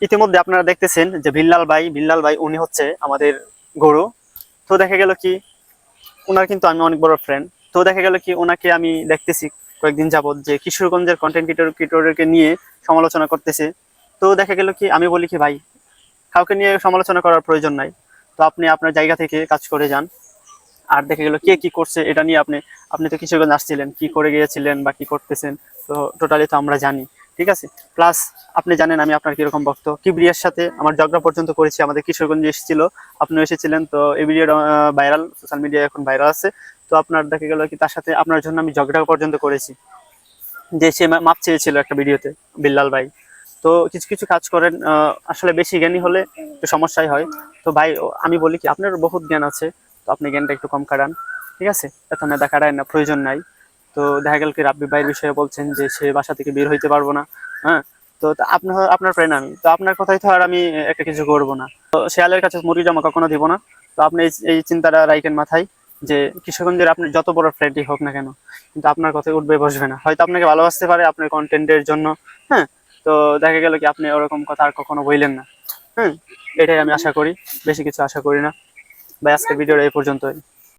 ইতিমধ্যে আপনারা দেখতেছেন যে বিল্লাল ভাই উনি হচ্ছে আমাদের গরু। তো দেখা গেল কি ওনার কিন্তু আমি অনেক বড় ফ্রেন্ড। তো দেখা গেল কি ওনাকে আমি দেখতেছি কয়েকদিন যাবত যে কিশোরগঞ্জের কন্টেন্ট ক্রিয়েটরকে নিয়ে সমালোচনা করতেছে। তো দেখা গেল কি আমি বলি কি ভাই কাউকে নিয়ে সমালোচনা করার প্রয়োজন নাই। তো আপনি আপনার জায়গা থেকে কাজ করে যান। আর দেখা গেল কে কি করছে এটা নিয়ে আপনি আপনি তো কিশোরগঞ্জ আসছিলেন, কি করে গিয়েছিলেন বা কি করতেছেন, তো টোটালি তো আমরা জানি। ঠিক আছে। প্লাস আপনি জানেন আমি আপনার কিরকম ভক্ত, কিবরিয়ার সাথে আমার ঝগড়া পর্যন্ত করেছি, আমাদের কিশোরগঞ্জে এসেছিল, আপনিও এসেছিলেন। তো এই ভিডিওটা ভাইরাল, সোশ্যাল মিডিয়ায় এখন ভাইরাল আছে। তো আপনার দেখা গেল কি তার সাথে আপনার জন্য আমি ঝগড়া পর্যন্ত করেছি, যে সে মাপ চেয়েছিল একটা ভিডিওতে, বিল্লাল ভাই। তো কিছু কিছু কাজ করেন, আসলে বেশি জ্ঞানী হলে একটু সমস্যাই হয়। তো ভাই আমি বলি কি আপনার বহুত জ্ঞান আছে, তো আপনি জ্ঞানটা একটু কম কাটান। ঠিক আছে, এত মেধা কাটায় না, প্রয়োজন নাই। তো দেখা গেল কি রাব্বি ভাইয়ের বিষয়ে বলছেন যে সে বাসা থেকে বের হইতে পারবো না। হ্যাঁ। তো আপনার আপনার ফ্রেন্ড আমি, তো আপনার কথাই তো আর আমি একটা কিছু করবো না। তো শেয়ালের কাছে মুরগি জমা কখনো দিব না। তো আপনি এই চিন্তাটা রাখেন মাথায়, যে কিশোরগঞ্জের আপনি যত বড় ফ্রেন্ডই হোক না কেন, কিন্তু আপনার কথায় উঠবে বসবে না। হয়তো আপনাকে ভালোবাসতে পারে আপনার কন্টেন্টের জন্য। হ্যাঁ। তো দেখা গেল কি আপনি ওরকম কথা আর কখনো বললেন না। হ্যাঁ। এটাই আমি আশা করি, বেশি কিছু আশা করি না। ভাই আজকের ভিডিওটা এই পর্যন্তই।